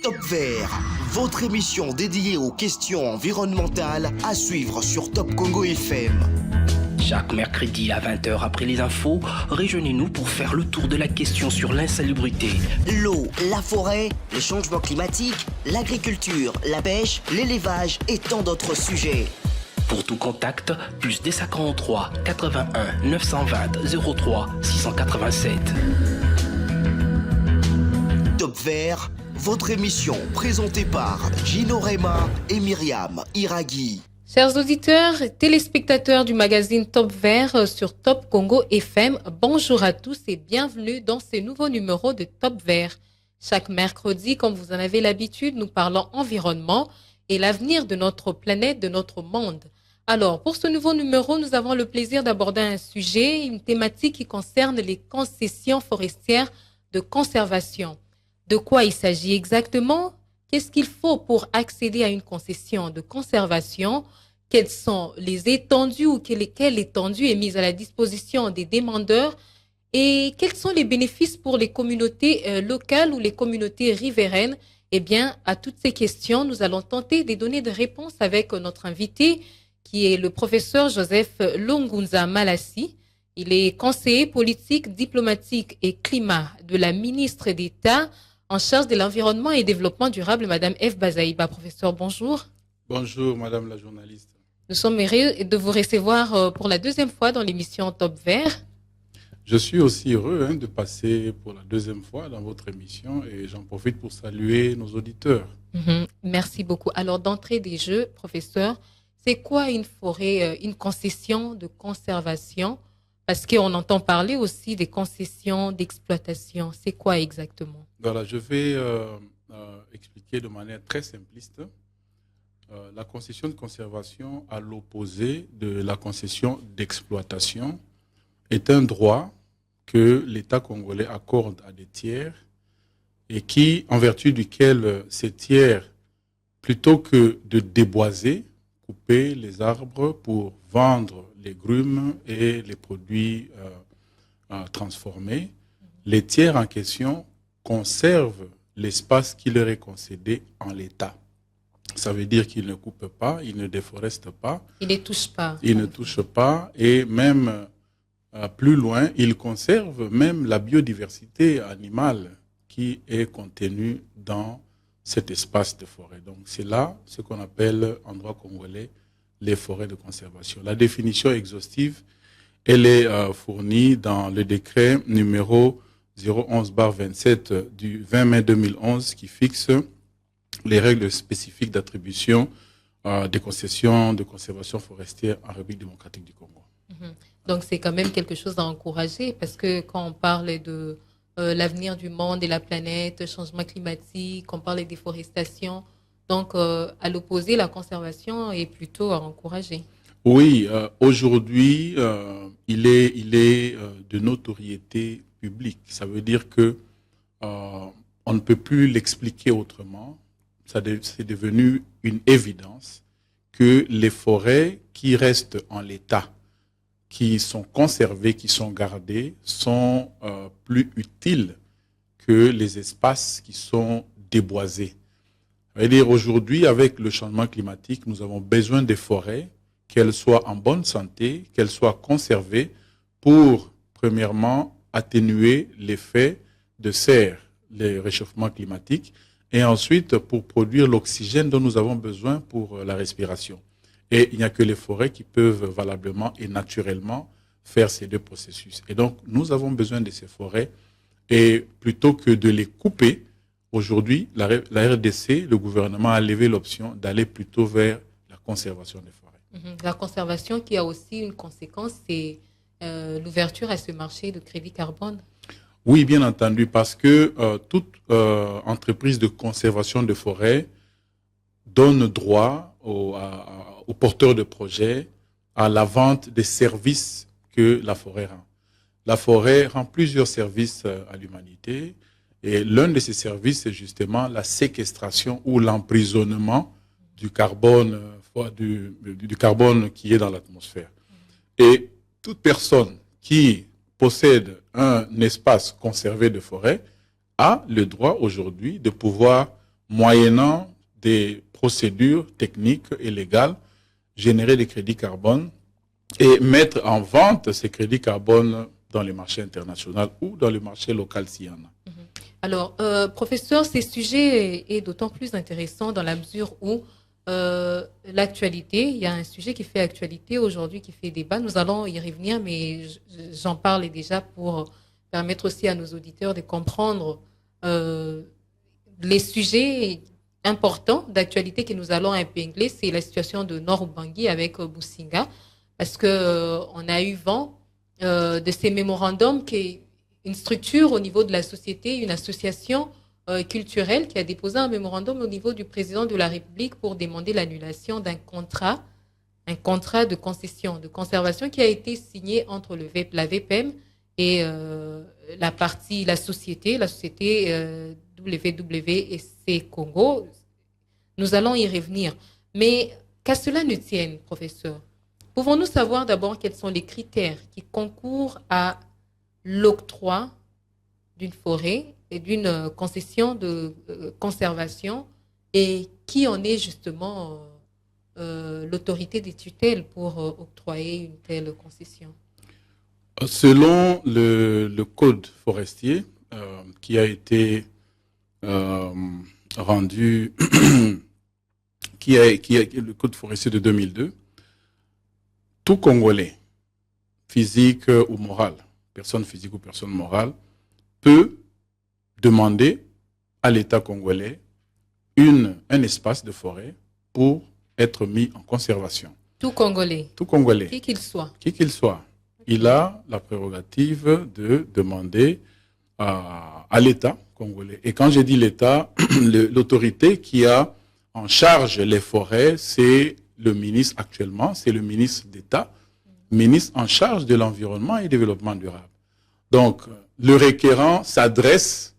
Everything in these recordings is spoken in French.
Top Vert, votre émission dédiée aux questions environnementales à suivre sur Top Congo FM. Chaque mercredi à 20h après les infos, rejoignez-nous pour faire le tour de la question sur l'insalubrité. L'eau, la forêt, les changements climatiques, l'agriculture, la pêche, l'élevage et tant d'autres sujets. Pour tout contact, plus des 43 81 920 03 687. Top Vert, votre émission présentée par Gino Rema et Myriam Iraghi. Chers auditeurs et téléspectateurs du magazine Top Vert sur Top Congo FM, bonjour à tous et bienvenue dans ce nouveau numéro de Top Vert. Chaque mercredi, comme vous en avez l'habitude, nous parlons environnement et l'avenir de notre planète, de notre monde. Alors, pour ce nouveau numéro, nous avons le plaisir d'aborder un sujet, une thématique qui concerne les concessions forestières de conservation. De quoi il s'agit exactement ? Qu'est-ce qu'il faut pour accéder à une concession de conservation ? Quelles sont les étendues ou quelle étendue est mise à la disposition des demandeurs ? Et quels sont les bénéfices pour les communautés locales ou les communautés riveraines ? Eh bien, à toutes ces questions, nous allons tenter de donner des réponses avec notre invité, qui est le professeur Joseph Longunza Malassi. Il est conseiller politique, diplomatique et climat de la ministre d'État en charge de l'environnement et développement durable, Madame F. Bazaïba. Professeur, bonjour. Bonjour, Madame la journaliste. Nous sommes heureux de vous recevoir pour la deuxième fois dans l'émission Top Vert. Je suis aussi heureux de passer pour la deuxième fois dans votre émission et j'en profite pour saluer nos auditeurs. Merci beaucoup. Alors, d'entrée des jeux, professeur, c'est quoi une forêt, une concession de conservation ? Parce qu'on entend parler aussi des concessions d'exploitation. C'est quoi exactement ? Voilà, je vais expliquer de manière très simpliste. La concession de conservation, à l'opposé de la concession d'exploitation, est un droit que l'État congolais accorde à des tiers et qui, en vertu duquel ces tiers, plutôt que de déboiser, couper les arbres pour vendre les grumes et les produits transformés, les tiers en question conservent l'espace qui leur est concédé en l'état. Ça veut dire qu'ils ne coupent pas, ils ne déforestent pas. Ils ne touchent pas. Ils ne touchent pas et même plus loin, ils conservent même la biodiversité animale qui est contenue dans cet espace de forêt. Donc c'est là ce qu'on appelle en droit congolais les forêts de conservation. La définition exhaustive, elle est fournie dans le décret numéro 011/27 du 20 mai 2011 qui fixe les règles spécifiques d'attribution des concessions de conservation forestière en République démocratique du Congo. Donc c'est quand même quelque chose à encourager parce que quand on parle de l'avenir du monde et la planète, changement climatique, on parle de déforestation, donc à l'opposé, la conservation est plutôt à encourager. Oui, aujourd'hui, il est de notoriété publique. Ça veut dire que on ne peut plus l'expliquer autrement. C'est devenu une évidence que les forêts qui restent en l'état, qui sont conservées, qui sont gardées, sont plus utiles que les espaces qui sont déboisés. Ça veut dire aujourd'hui, avec le changement climatique, nous avons besoin des forêts, qu'elles soient en bonne santé, qu'elles soient conservées pour, premièrement, atténuer l'effet de serre, le réchauffement climatique, et ensuite pour produire l'oxygène dont nous avons besoin pour la respiration. Et il n'y a que les forêts qui peuvent valablement et naturellement faire ces deux processus. Et donc, nous avons besoin de ces forêts. Et plutôt que de les couper, aujourd'hui, la RDC, le gouvernement a levé l'option d'aller plutôt vers la conservation des forêts. La conservation qui a aussi une conséquence, c'est l'ouverture à ce marché de crédit carbone. Oui, bien entendu, parce que toute entreprise de conservation de forêts donne droit aux porteurs de projets à la vente des services que la forêt rend. La forêt rend plusieurs services à l'humanité et l'un de ces services, c'est justement la séquestration ou l'emprisonnement du carbone, du carbone qui est dans l'atmosphère. Et toute personne qui possède un espace conservé de forêt a le droit aujourd'hui de pouvoir moyennant des procédures techniques et légales, générer des crédits carbone et mettre en vente ces crédits carbone dans les marchés internationaux ou dans le marché local s'il y en a. Alors, professeur, ce sujet est d'autant plus intéressant dans la mesure où l'actualité, il y a un sujet qui fait actualité aujourd'hui, qui fait débat. Nous allons y revenir, mais j'en parle déjà pour permettre aussi à nos auditeurs de comprendre les sujets importants d'actualité que nous allons épingler. C'est la situation de Nord-Ubangi avec Businga, parce que on a eu vent de ces mémorandums qui est une structure au niveau de la société, une association culturelle qui a déposé un mémorandum au niveau du président de la République pour demander l'annulation d'un contrat, un contrat de concession, de conservation qui a été signé entre la VPM et la société WWSC Congo. Nous allons y revenir. Mais qu'à cela ne tienne, professeur, pouvons-nous savoir d'abord quels sont les critères qui concourent à l'octroi d'une forêt et d'une concession de conservation et qui en est justement l'autorité des tutelles pour octroyer une telle concession? Selon le code forestier qui a été rendu, le code forestier de 2002, tout Congolais, physique ou moral, personne physique ou personne morale, peut demander à l'État congolais un espace de forêt pour être mis en conservation. Tout Congolais. Tout Congolais. Qui qu'il soit. Qui qu'il soit. Il a la prérogative de demander à l'État congolais. Et quand je dis l'État, l'autorité qui a en charge les forêts, c'est le ministre actuellement, c'est le ministre d'État, ministre en charge de l'environnement et du développement durable. Donc, le requérant s'adresse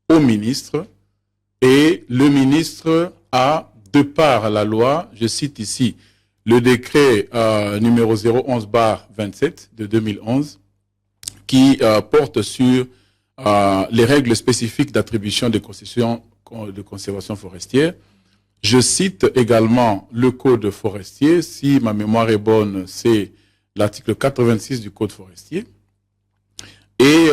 au ministre et le ministre a, de par la loi, je cite ici, le décret numéro 011/27 de 2011 qui porte sur les règles spécifiques d'attribution des concessions de conservation forestière. Je cite également le code forestier. Si ma mémoire est bonne, c'est l'article 86 du code forestier et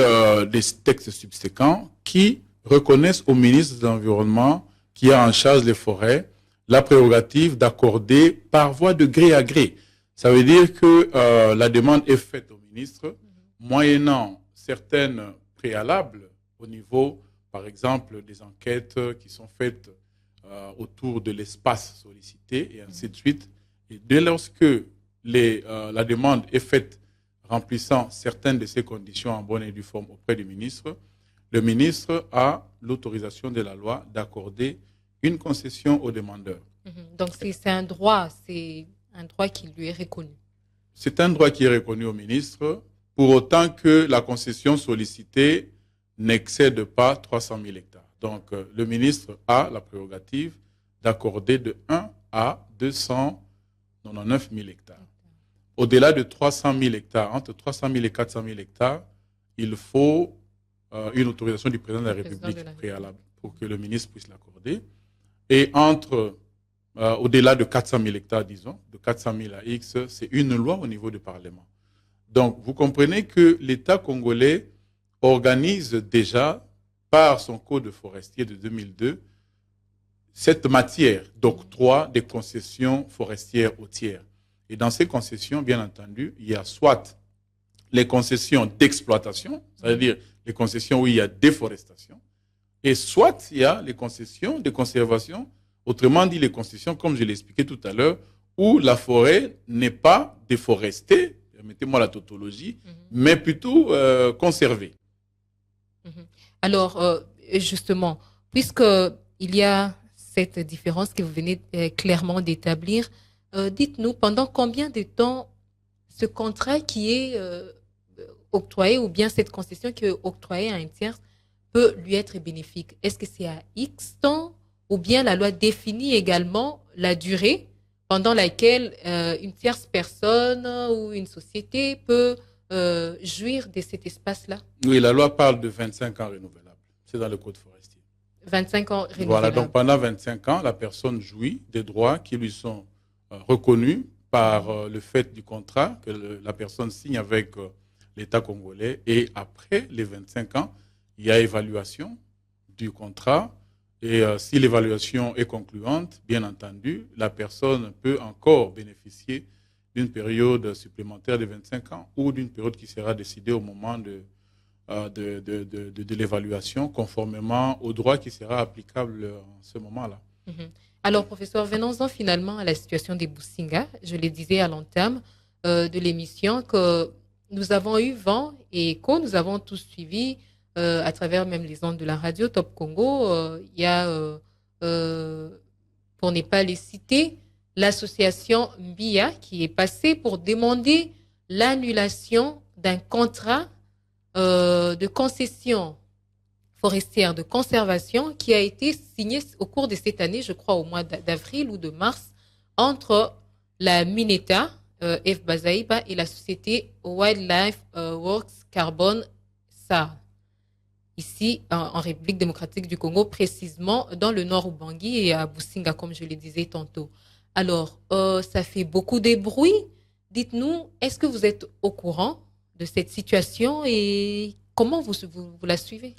des textes subséquents qui reconnaissent au ministre de l'Environnement qui a en charge les forêts la prérogative d'accorder par voie de gré à gré. Ça veut dire que la demande est faite au ministre moyennant certaines préalables au niveau, par exemple, des enquêtes qui sont faites autour de l'espace sollicité et ainsi de suite. Et dès lorsque la demande est faite remplissant certaines de ces conditions en bonne et due forme auprès du ministre, le ministre a l'autorisation de la loi d'accorder une concession au demandeur. Donc c'est un droit qui lui est reconnu. C'est un droit qui est reconnu au ministre, pour autant que la concession sollicitée n'excède pas 300 000 hectares. Donc le ministre a la prérogative d'accorder de 1 à 299 000 hectares. Au-delà de 300 000 hectares, entre 300 000 et 400 000 hectares, il faut une autorisation du président de la République préalable pour que le ministre puisse l'accorder. Et au-delà de 400 000 hectares, disons, de 400 000 à X, c'est une loi au niveau du Parlement. Donc, vous comprenez que l'État congolais organise déjà, par son code forestier de 2002, cette matière d'octroi des concessions forestières aux tiers. Et dans ces concessions, bien entendu, il y a soit les concessions d'exploitation, c'est-à-dire les concessions où il y a déforestation, et soit il y a les concessions de conservation, autrement dit les concessions, comme je l'ai expliqué tout à l'heure, où la forêt n'est pas déforestée, permettez-moi la tautologie, mais plutôt conservée. Alors, justement, puisqu'il y a cette différence que vous venez clairement d'établir, dites-nous, pendant combien de temps ce contrat qui est octroyé ou bien cette concession qui est octroyée à un tiers peut lui être bénéfique? Est-ce que c'est à X temps ou bien la loi définit également la durée pendant laquelle une tierce personne ou une société peut jouir de cet espace-là? Oui, la loi parle de 25 ans renouvelables. C'est dans le code forestier. 25 ans renouvelables. Voilà, donc pendant 25 ans, la personne jouit des droits qui lui sont reconnus par le fait du contrat que la personne signe avec l'État congolais. Et après les 25 ans, il y a évaluation du contrat. Et si l'évaluation est concluante, bien entendu, la personne peut encore bénéficier d'une période supplémentaire de 25 ans ou d'une période qui sera décidée au moment de l'évaluation, conformément au droit qui sera applicable en ce moment-là. Mhm. Alors, professeur, venons-en finalement à la situation des Businga. Je le disais à l'entame de l'émission que nous avons eu vent et écho, nous avons tous suivi à travers même les ondes de la radio Top Congo. Il y a, pour ne pas les citer, l'association MBIA qui est passée pour demander l'annulation d'un contrat de concession forestière de conservation qui a été signé au cours de cette année, je crois au mois d'avril ou de mars, entre la Mineta, F. Bazaïba, et la société Wildlife Works Carbon SAR, ici en République démocratique du Congo, précisément dans le nord Ubangi et à Businga, comme je le disais tantôt. Alors, ça fait beaucoup de bruit. Dites-nous, est-ce que vous êtes au courant de cette situation et comment vous la suivez?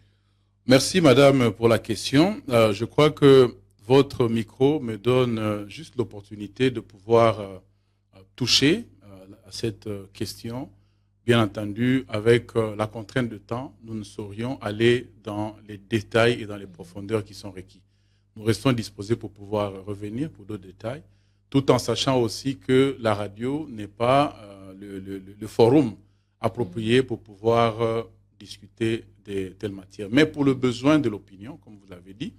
Merci, madame, pour la question. Je crois que votre micro me donne juste l'opportunité de pouvoir toucher à cette question. Bien entendu, avec la contrainte de temps, nous ne saurions aller dans les détails et dans les profondeurs qui sont requis. Nous restons disposés pour pouvoir revenir pour d'autres détails, tout en sachant aussi que la radio n'est pas le forum approprié pour pouvoir discuter de telles matières. Mais pour le besoin de l'opinion, comme vous l'avez dit,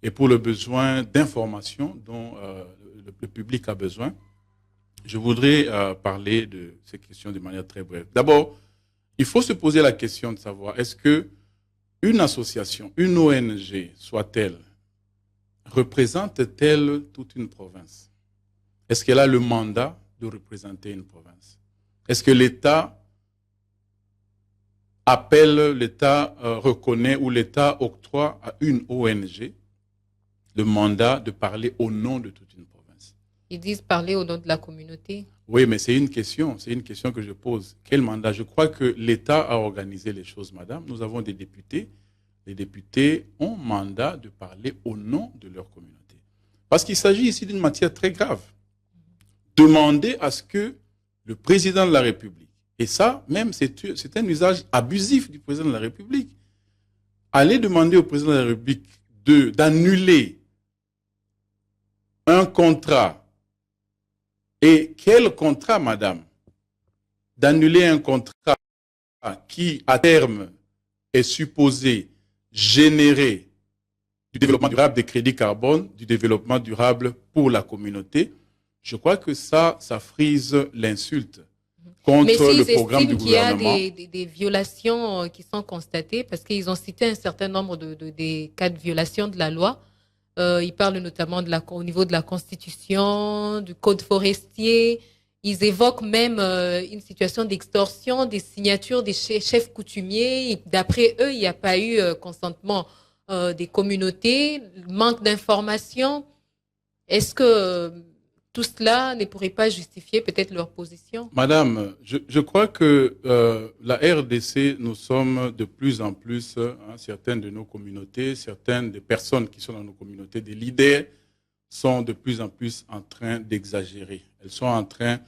et pour le besoin d'information dont le public a besoin, je voudrais parler de ces questions de manière très brève. D'abord, il faut se poser la question de savoir, est-ce que une association, une ONG, soit-elle, représente-t-elle toute une province? Est-ce qu'elle a le mandat de représenter une province? Est-ce que l'État appelle, l'État reconnaît ou l'État octroie à une ONG le mandat de parler au nom de toute une province? Ils disent parler au nom de la communauté. Oui, mais c'est une question que je pose. Quel mandat? Je crois que l'État a organisé les choses, madame. Nous avons des députés. Les députés ont mandat de parler au nom de leur communauté. Parce qu'il s'agit ici d'une matière très grave. Demander à ce que le président de la République, et ça, même, c'est un usage abusif du président de la République, aller demander au président de la République d'annuler un contrat. Et quel contrat, madame? D'annuler un contrat qui, à terme, est supposé générer du développement durable, des crédits carbone, du développement durable pour la communauté. Je crois que ça frise l'insulte contre le programme du gouvernement. Mais s'ils estiment qu'il y a des violations qui sont constatées, parce qu'ils ont cité un certain nombre des cas de violation de la loi, ils parlent notamment au niveau de la Constitution, du Code forestier. Ils évoquent même une situation d'extorsion des signatures des chefs coutumiers. D'après eux, il n'y a pas eu consentement des communautés, manque d'informations. Est-ce que tout cela ne pourrait pas justifier peut-être leur position? Madame, je crois que la RDC, nous sommes de plus en plus, certaines de nos communautés, certaines des personnes qui sont dans nos communautés, des leaders, sont de plus en plus en train d'exagérer. Elles sont en train,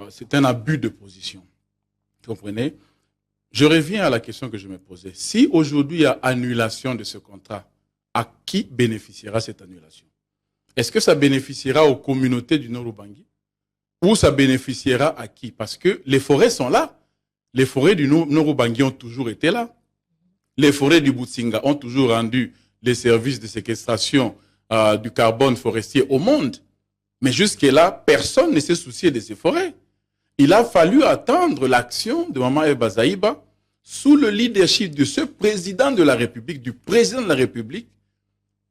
c'est un abus de position. Vous comprenez? Je reviens à la question que je me posais. Si aujourd'hui il y a annulation de ce contrat, à qui bénéficiera cette annulation? Est-ce que ça bénéficiera aux communautés du Nord-Ubangi? Ou ça bénéficiera à qui? Parce que les forêts sont là. Les forêts du Nord-Ubangi ont toujours été là. Les forêts du Businga ont toujours rendu les services de séquestration du carbone forestier au monde. Mais jusque-là, personne ne s'est soucié de ces forêts. Il a fallu attendre l'action de Maman Eba Zaïba sous le leadership de ce président de la République, du président de la République,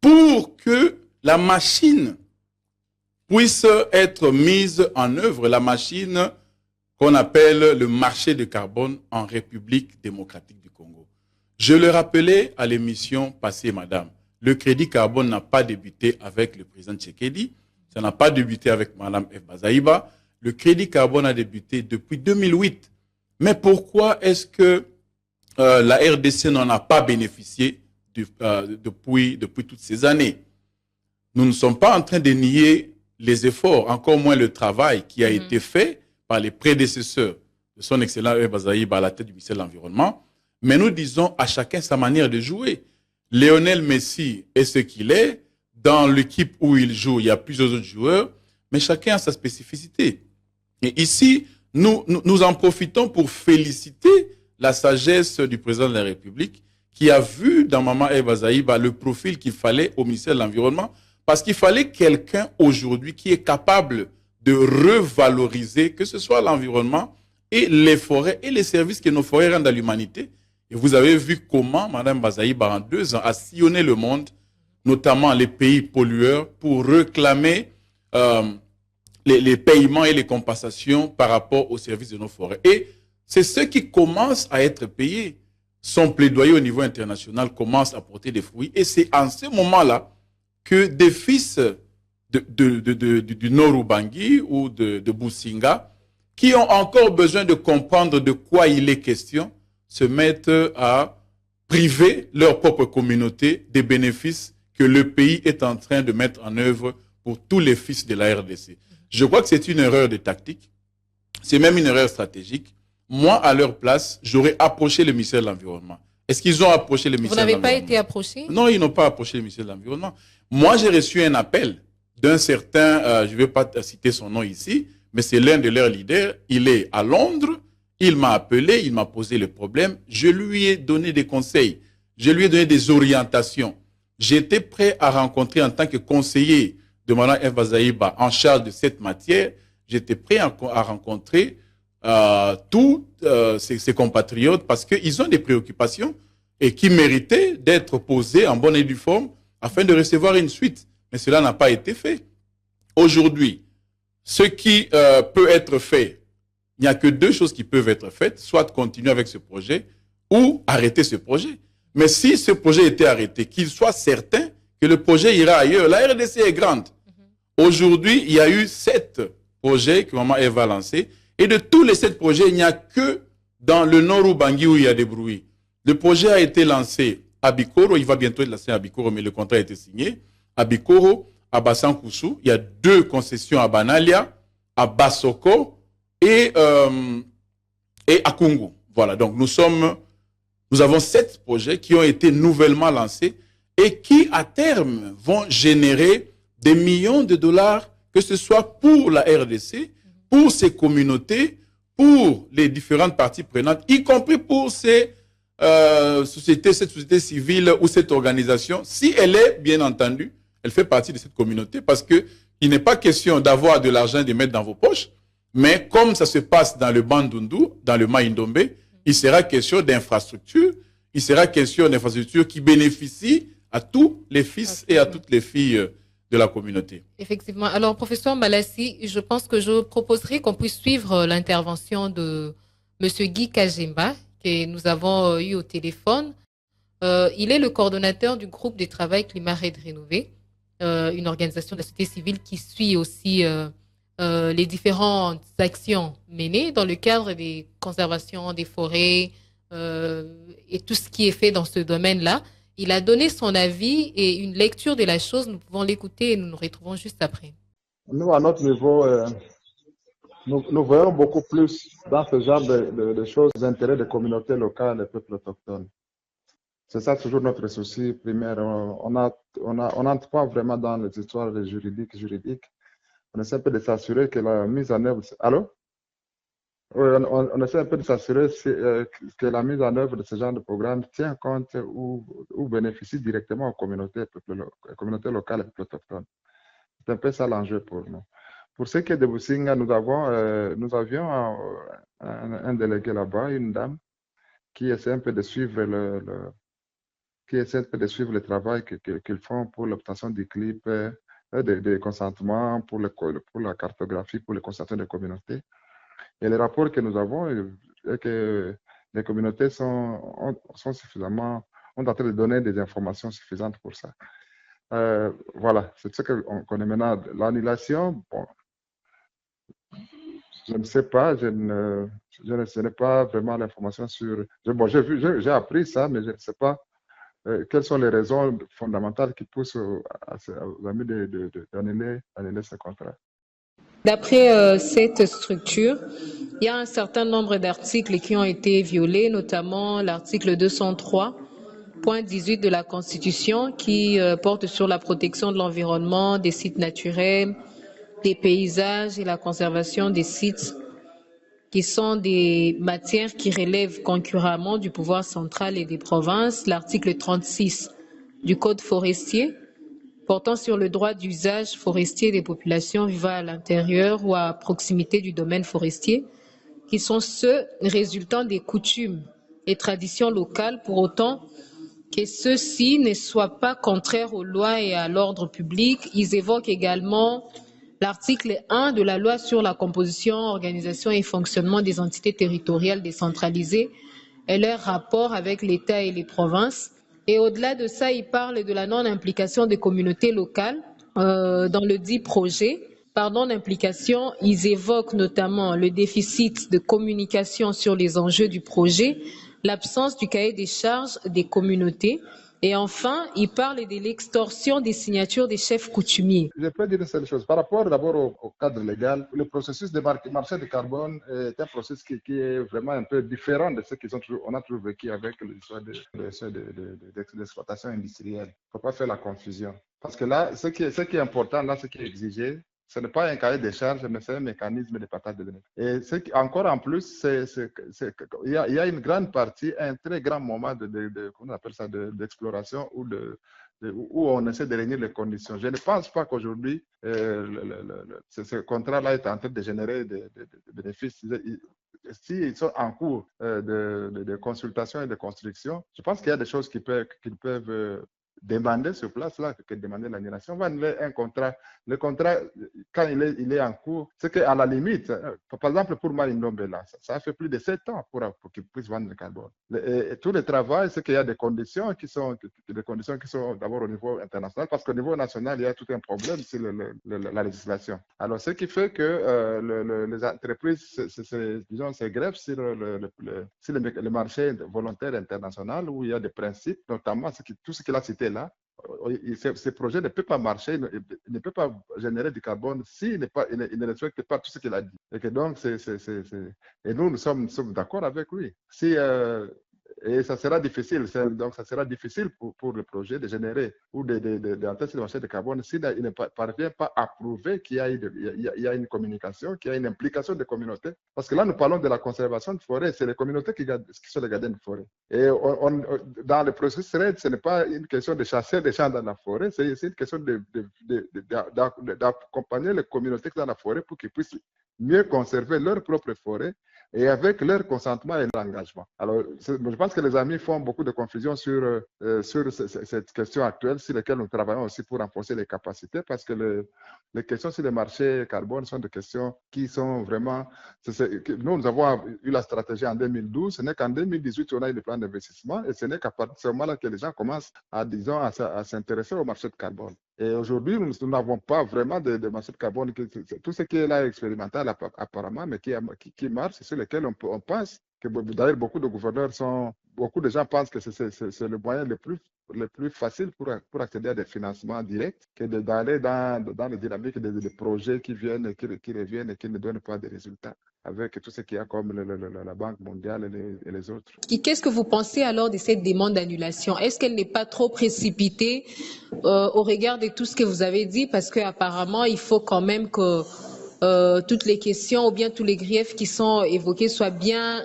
pour que la machine puisse être mise en œuvre, la machine qu'on appelle le marché de carbone en République démocratique du Congo. Je le rappelais à l'émission passée, madame, Le crédit carbone n'a pas débuté avec le président Tshisekedi, ça n'a pas débuté avec Mme Eva Zaïba. Le crédit carbone a débuté depuis 2008. Mais pourquoi est-ce que la RDC n'en a pas bénéficié depuis toutes ces années? Nous ne sommes pas en train de nier les efforts, encore moins le travail qui a été fait par les prédécesseurs de son excellent Eva Zaïba à la tête du ministère de l'Environnement. Mais nous disons à chacun sa manière de jouer. Lionel Messi est ce qu'il est. Dans l'équipe où il joue, il y a plusieurs autres joueurs, mais chacun a sa spécificité. Et ici, nous en profitons pour féliciter la sagesse du président de la République qui a vu dans Maman Eva Zaïba le profil qu'il fallait au ministère de l'Environnement, parce qu'il fallait quelqu'un aujourd'hui qui est capable de revaloriser, que ce soit l'environnement et les forêts et les services que nos forêts rendent à l'humanité. Et vous avez vu comment Mme Bazaïba, en 2 ans, a sillonné le monde, notamment les pays pollueurs, pour réclamer les paiements et les compensations par rapport aux services de nos forêts. Et c'est ce qui commence à être payé. Son plaidoyer au niveau international commence à porter des fruits. Et c'est en ce moment-là que des fils du Nord Ubangi ou de Businga, qui ont encore besoin de comprendre de quoi il est question, se mettent à priver leur propre communauté des bénéfices que le pays est en train de mettre en œuvre pour tous les fils de la RDC. Je crois que c'est une erreur de tactique, c'est même une erreur stratégique. Moi, à leur place, j'aurais approché le ministère de l'Environnement. Est-ce qu'ils ont approché le ministère de l'Environnement? Vous n'avez pas été approché? Non, ils n'ont pas approché le ministère de l'Environnement. Moi, j'ai reçu un appel d'un certain, je ne vais pas citer son nom ici, mais c'est l'un de leurs leaders. Il est à Londres, il m'a appelé, il m'a posé le problème. Je lui ai donné des conseils, je lui ai donné des orientations. J'étais prêt à rencontrer en tant que conseiller de Mme Eva Zaïba en charge de cette matière, j'étais prêt à rencontrer tous ses compatriotes parce qu'ils ont des préoccupations et qui méritaient d'être posées en bonne et due forme afin de recevoir une suite. Mais cela n'a pas été fait. Aujourd'hui, ce qui peut être fait, il n'y a que 2 choses qui peuvent être faites, soit continuer avec ce projet ou arrêter ce projet. Mais si ce projet était arrêté, qu'il soit certain que le projet ira ailleurs. La RDC est grande. Aujourd'hui, il y a eu 7 projets que Maman Eva a lancés. Et de tous les 7 projets, il n'y a que dans le Nord Ubangi où il y a des bruits. Le projet a été lancé à Bikoro. Il va bientôt être lancé à Bikoro, mais le contrat a été signé. À Bikoro, à Bassankoussou. Il y a 2 concessions à Banalia, à Bassoko et à Kungu. Voilà, donc nous avons 7 projets qui ont été nouvellement lancés et qui, à terme, vont générer des millions de dollars, que ce soit pour la RDC, pour ses communautés, pour les différentes parties prenantes, y compris pour cette société civile ou cette organisation, si elle est, bien entendu, elle fait partie de cette communauté, parce qu'il n'est pas question d'avoir de l'argent et de mettre dans vos poches, mais comme ça se passe dans le Bandundu, dans le Maïndombe, il sera question d'infrastructures, il sera question d'infrastructures qui bénéficient à tous les fils et à toutes les filles de la communauté. Effectivement. Alors, professeur Malassi, je pense que je proposerai qu'on puisse suivre l'intervention de M. Guy Kajimba, que nous avons eu au téléphone. Il est le coordonnateur du groupe de travail Climat Red Rénové, une organisation de la société civile qui suit aussi les différentes actions menées dans le cadre des conservations des forêts et tout ce qui est fait dans ce domaine-là. Il a donné son avis et une lecture de la chose. Nous pouvons l'écouter et nous nous retrouvons juste après. Nous, à notre niveau, nous voyons beaucoup plus dans ce genre de choses d'intérêt des communautés locales et des peuples autochtones. C'est ça toujours notre souci primaire. On n'entre pas vraiment dans les histoires juridiques. On essaie un peu de s'assurer que la mise en œuvre... Allô? Oui, on essaie un peu de s'assurer que la mise en œuvre de ce genre de programme tient compte ou bénéficie directement aux communautés locales et peuples autochtones. C'est un peu ça l'enjeu pour nous. Pour ce qui est de Businga, nous avions un délégué là-bas, une dame, qui essaie un peu de suivre le travail qu'ils font pour l'obtention du clip, des consentements, pour la cartographie, pour les constations des communautés. Et les rapports que nous avons est que les communautés sont suffisamment on est en train de donner des informations suffisantes pour ça. Voilà, c'est ce qu'on connaît maintenant. L'annulation, bon, je ne sais pas, je n'ai pas vraiment l'information sur... Bon, j'ai appris ça, mais je ne sais pas quelles sont les raisons fondamentales qui poussent aux amis d'annuler ce contrat. D'après cette structure, il y a un certain nombre d'articles qui ont été violés, notamment l'article 203.18 de la Constitution qui porte sur la protection de l'environnement, des sites naturels, des paysages et la conservation des sites qui sont des matières qui relèvent concurremment du pouvoir central et des provinces. L'article 36 du Code forestier portant sur le droit d'usage forestier des populations vivant à l'intérieur ou à proximité du domaine forestier, qui sont ceux résultant des coutumes et traditions locales, pour autant que ceux-ci ne soient pas contraires aux lois et à l'ordre public. Ils évoquent également l'article 1 de la loi sur la composition, organisation et fonctionnement des entités territoriales décentralisées et leur rapport avec l'État et les provinces. Et au-delà de ça, il parle de la non-implication des communautés locales dans le dit projet. Par non-implication, ils évoquent notamment le déficit de communication sur les enjeux du projet, l'absence du cahier des charges des communautés. Et enfin, il parle de l'extorsion des signatures des chefs coutumiers. Je peux dire une seule chose. Par rapport d'abord au cadre légal, le processus de marché de carbone est un processus qui est vraiment un peu différent de ce qu'on a toujours vécu avec l'histoire d'exploitation industrielle. Il ne faut pas faire la confusion. Parce que là, ce qui est important, là, ce qui est exigé, ce n'est pas un cahier de charges, mais c'est un mécanisme de partage de données. Et encore en plus, il y a une grande partie, un très grand moment comment on appelle ça, d'exploration où on essaie de réunir les conditions. Je ne pense pas qu'aujourd'hui, ce contrat-là est en train de générer des bénéfices. S'ils sont en cours de consultation et de construction, je pense qu'il y a des choses qu'ils peuvent demander sur place là que demander l'annulation. On va annuler un contrat. Le contrat, quand il est en cours, c'est qu'à la limite, par exemple pour Marindombe là, ça a fait plus de 7 ans pour qu'il puisse vendre le carbone. Et tout le travail, c'est qu'il y a des conditions qui sont d'abord au niveau international, parce qu'au niveau national, il y a tout un problème sur la législation. Alors, ce qui fait que les entreprises, se greffent sur le marché volontaire international où il y a des principes, notamment tout ce qu'il a cité là. Ces projets ne peuvent pas marcher, ne peuvent pas générer du carbone s'ils ne respectent pas tout ce qu'il a dit. Et que donc, et nous sommes d'accord avec lui. Et ça sera difficile. Donc, ça sera difficile pour le projet de générer ou d'entrer sur le marché de carbone s'il ne parvient pas à prouver qu'il y a une communication, qu'il y a une implication des communautés. Parce que là, nous parlons de la conservation de forêt. C'est les communautés qui sont les gardiens de forêt. Et dans le processus RED, ce n'est pas une question de chasser des gens dans la forêt, c'est une question d'accompagner les communautés dans la forêt pour qu'ils puissent mieux conserver leur propre forêt et avec leur consentement et leur engagement. Alors, je pense que les amis font beaucoup de confusion sur cette question actuelle sur laquelle nous travaillons aussi pour renforcer les capacités, parce que les questions sur le marché carbone sont des questions qui sont vraiment... Nous avons eu la stratégie en 2012, ce n'est qu'en 2018 qu'on a eu le plan d'investissement, et ce n'est qu'à partir de ce moment-là que les gens commencent à s'intéresser au marché de carbone. Et aujourd'hui, nous n'avons pas vraiment de marché de carbone. Tout ce qui est là expérimental apparemment, mais qui marche, c'est sur lequel on pense que d'ailleurs beaucoup de gens pensent que c'est le moyen le plus facile pour accéder à des financements directs que d'aller dans les dynamiques des projets qui viennent, qui reviennent et qui ne donnent pas de résultats, avec tout ce qu'il y a comme la Banque mondiale et les autres. Qu'est-ce que vous pensez alors de cette demande d'annulation? Est-ce qu'elle n'est pas trop précipitée au regard de tout ce que vous avez dit? Parce qu'apparemment, il faut quand même que toutes les questions ou bien tous les griefs qui sont évoqués soient bien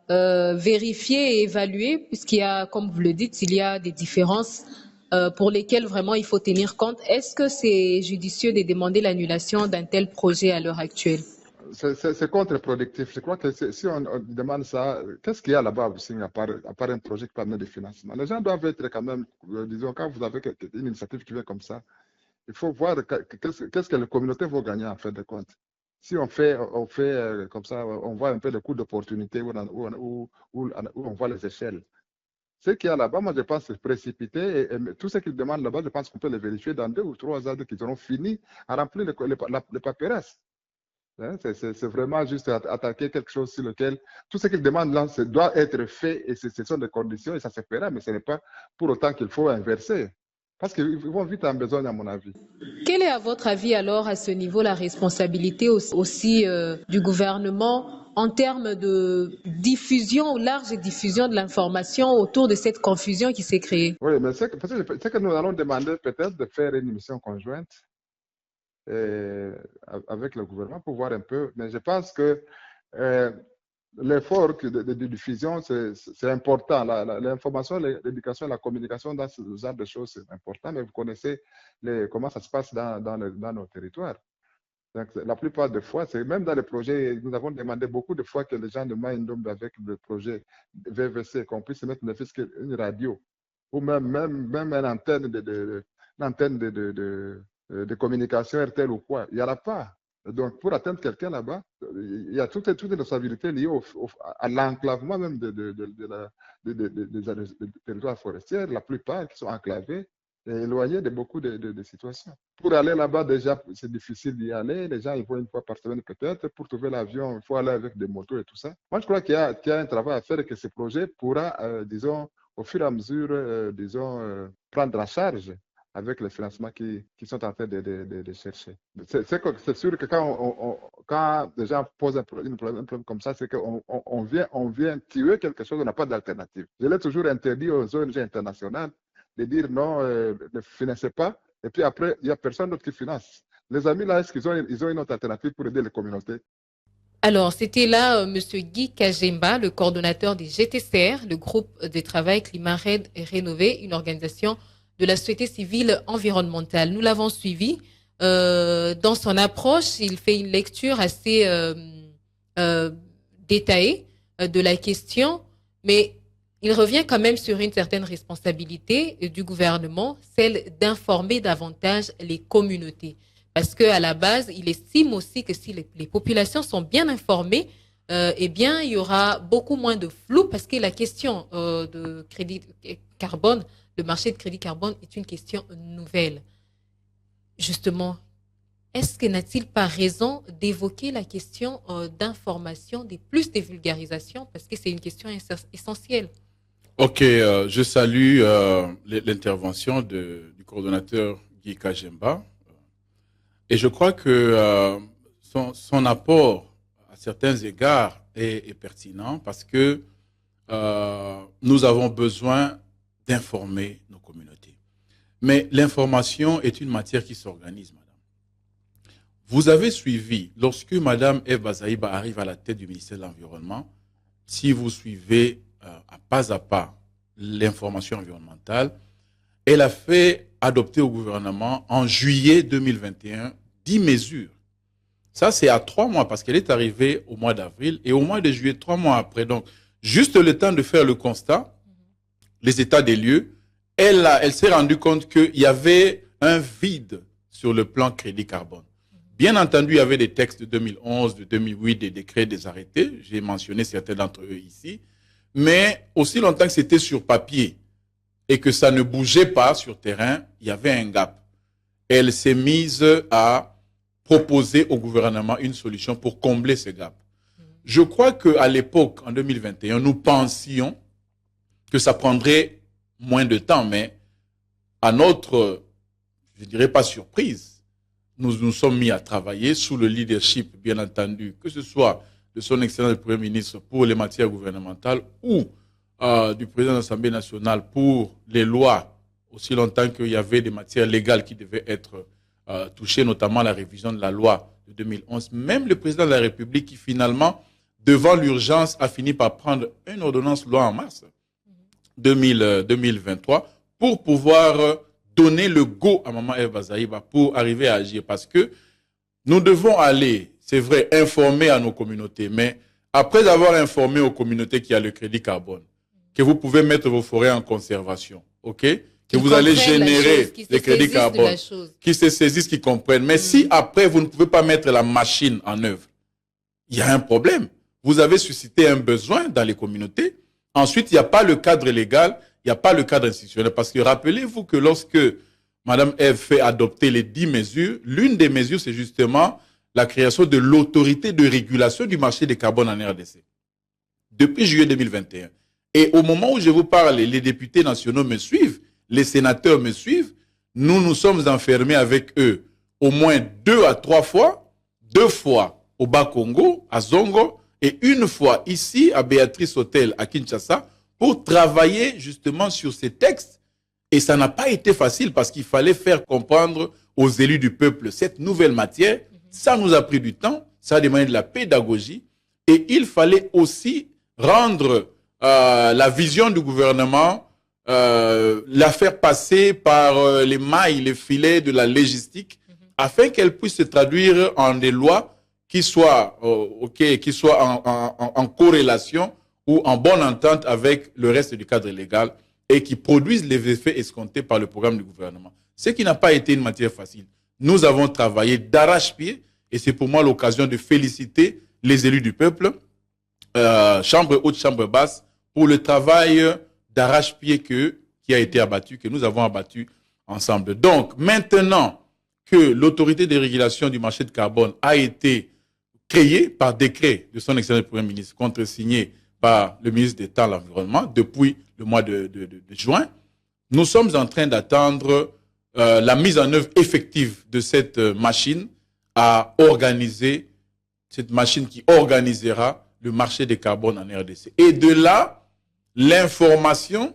vérifiés et évalués, puisqu'il y a, comme vous le dites, il y a des différences pour lesquelles vraiment il faut tenir compte. Est-ce que c'est judicieux de demander l'annulation d'un tel projet à l'heure actuelle? C'est contre-productif. Je crois que si on demande ça, qu'est-ce qu'il y a là-bas aussi, à part un projet qui permet de financement? Les gens doivent être quand même, disons, quand vous avez une initiative qui vient comme ça, il faut voir qu'est-ce que les communautés vont gagner en fin de compte. Si on fait comme ça, on voit un peu le coût d'opportunité où on voit les échelles. Ce qu'il y a là-bas, moi, je pense que c'est précipité. Et tout ce qu'ils demandent là-bas, je pense qu'on peut les vérifier dans 2 ou 3 ans qu'ils auront fini à remplir les paperasses. Hein, c'est vraiment juste attaquer quelque chose sur lequel tout ce qu'ils demandent là doit être fait et ce sont des conditions et ça se fera, mais ce n'est pas pour autant qu'il faut inverser. Parce qu'ils vont vite en besoin, à mon avis. Quelle est, à votre avis, alors, à ce niveau, la responsabilité aussi du gouvernement en termes de diffusion, large diffusion de l'information autour de cette confusion qui s'est créée? Oui, mais c'est que nous allons demander peut-être de faire une émission conjointe avec le gouvernement pour voir un peu. Mais je pense que l'effort de diffusion, c'est important. L'information, l'éducation, la communication dans ce genre de choses, c'est important. Mais vous connaissez comment ça se passe dans nos territoires. Donc, la plupart des fois, c'est même dans les projets, nous avons demandé beaucoup de fois que les gens de Maïndombe avec le projet VVC, qu'on puisse mettre ne fût qu'une radio ou même une antenne de communication RTL ou quoi. Il n'y en a pas. Donc, pour atteindre quelqu'un là-bas, il y a toutes les responsabilités liées à l'enclavement même des territoires forestiers, la plupart qui sont enclavés et éloignés de beaucoup de situations. Pour aller là-bas, déjà, c'est difficile d'y aller. Les gens, ils vont une fois par semaine peut-être. Pour trouver l'avion, il faut aller avec des motos et tout ça. Moi, je crois qu'il y a un travail à faire et que ce projet pourra, disons, au fur et à mesure, prendre en charge avec les financements qui sont en train de chercher. C'est sûr que quand les gens posent un problème comme ça, c'est qu'on vient tuer quelque chose, on n'a pas d'alternative. Je l'ai toujours interdit aux ONG internationales de dire non, ne financez pas, et puis après, il n'y a personne d'autre qui finance. Les amis, là, est-ce qu'ils ont une autre alternative pour aider les communautés? Alors, c'était là M. Guy Kajemba, le coordonnateur des GTCR, le groupe de travail Climat Red et Rénové, une organisation de la société civile environnementale. Nous l'avons suivi. Dans son approche, il fait une lecture assez détaillée de la question, mais il revient quand même sur une certaine responsabilité du gouvernement, celle d'informer davantage les communautés. Parce qu'à la base, il estime aussi que si les populations sont bien informées, eh bien, il y aura beaucoup moins de flou parce que la question de crédit carbone, le marché de crédit carbone est une question nouvelle. Justement, est-ce que n'a-t-il pas raison d'évoquer la question d'information, plus de vulgarisation, parce que c'est une question essentielle? Ok, je salue l'intervention du coordonnateur Guy Kajemba. Et je crois que son apport, à certains égards, est pertinent parce que nous avons besoin d'informer nos communautés. Mais l'information est une matière qui s'organise, madame. Vous avez suivi, lorsque madame Eve Bazaïba arrive à la tête du ministère de l'Environnement, si vous suivez à pas l'information environnementale, elle a fait adopter au gouvernement en juillet 2021 10 mesures. Ça, c'est à 3 mois parce qu'elle est arrivée au mois d'avril et au mois de juillet, 3 mois après. Donc, juste le temps de faire le constat, les états des lieux, elle s'est rendue compte qu'il y avait un vide sur le plan crédit carbone. Bien entendu, il y avait des textes de 2011, de 2008, des décrets, des arrêtés. J'ai mentionné certains d'entre eux ici. Mais aussi longtemps que c'était sur papier et que ça ne bougeait pas sur terrain, il y avait un gap. Elle s'est mise à proposer au gouvernement une solution pour combler ce gap. Je crois qu'à l'époque, en 2021, nous pensions que ça prendrait moins de temps, mais à notre, je dirais pas surprise, nous nous sommes mis à travailler sous le leadership, bien entendu, que ce soit de son excellence le Premier ministre pour les matières gouvernementales ou du président de l'Assemblée nationale pour les lois, aussi longtemps qu'il y avait des matières légales qui devaient être touchées, notamment la révision de la loi de 2011. Même le président de la République qui finalement, devant l'urgence, a fini par prendre une ordonnance loi en mars 2023 pour pouvoir donner le go à Maman Eve Bazaïba pour arriver à agir. Parce que nous devons aller, c'est vrai, informer à nos communautés, mais après avoir informé aux communautés qu'il y a le crédit carbone, que vous pouvez mettre vos forêts en conservation, ok? Que vous allez générer les crédits carbone, qui se saisissent, qui comprennent. Mais si après vous ne pouvez pas mettre la machine en œuvre, il y a un problème. Vous avez suscité un besoin dans les communautés. Ensuite, il n'y a pas le cadre légal, il n'y a pas le cadre institutionnel. Parce que rappelez-vous que lorsque Mme Ève fait adopter les 10 mesures, l'une des mesures, c'est justement la création de l'autorité de régulation du marché des carbone en RDC. Depuis juillet 2021. Et au moment où je vous parle, les députés nationaux me suivent, les sénateurs me suivent, nous nous sommes enfermés avec eux au moins 2 à 3 fois, 2 fois au Bas-Congo, à Zongo, et 1 fois ici à Béatrice Hôtel à Kinshasa, pour travailler justement sur ces textes. Et ça n'a pas été facile parce qu'il fallait faire comprendre aux élus du peuple cette nouvelle matière. Ça nous a pris du temps, ça a demandé de la pédagogie. Et il fallait aussi rendre la vision du gouvernement, la faire passer par les mailles, les filets de la légistique, afin qu'elle puisse se traduire en des lois qui soient, en corrélation ou en bonne entente avec le reste du cadre légal et qui produisent les effets escomptés par le programme du gouvernement. Ce qui n'a pas été une matière facile. Nous avons travaillé d'arrache-pied et c'est pour moi l'occasion de féliciter les élus du peuple, chambre haute, chambre basse, pour le travail d'arrache-pied qui a été abattu, que nous avons abattu ensemble. Donc, maintenant que l'autorité de régulation du marché de carbone a été créée par décret de son excellence Premier ministre, contresigné par le ministre d'État de l'Environnement depuis le mois de juin, nous sommes en train d'attendre la mise en œuvre effective de cette machine à organiser, cette machine qui organisera le marché des carbones en RDC. Et de là, l'information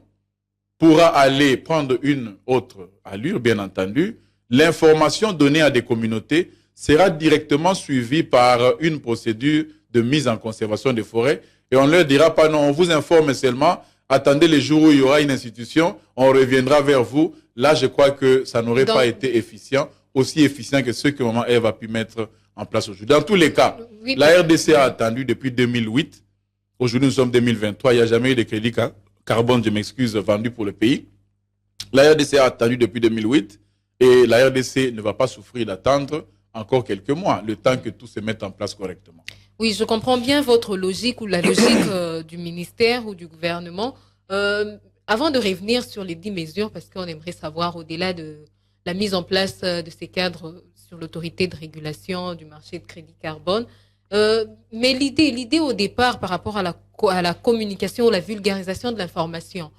pourra aller prendre une autre allure, bien entendu. L'information donnée à des communautés sera directement suivie par une procédure de mise en conservation des forêts. Et on ne leur dira pas non, on vous informe seulement, attendez les jours où il y aura une institution, on reviendra vers vous. Là, je crois que ça n'aurait pas été efficient, aussi efficient que ce que Maman Ève a pu mettre en place aujourd'hui. Dans tous les cas, oui, la RDC a attendu depuis 2008. Aujourd'hui, nous sommes 2023. Il n'y a jamais eu de crédit carbone, je m'excuse, vendu pour le pays. La RDC a attendu depuis 2008 et la RDC ne va pas souffrir d'attendre encore quelques mois, le temps que tout se mette en place correctement. Oui, je comprends bien votre logique ou la logique du ministère ou du gouvernement. Avant de revenir sur les 10 mesures, parce qu'on aimerait savoir au-delà de la mise en place de ces cadres sur l'autorité de régulation du marché de crédit carbone, mais l'idée au départ par rapport à la communication ou la vulgarisation de l'information,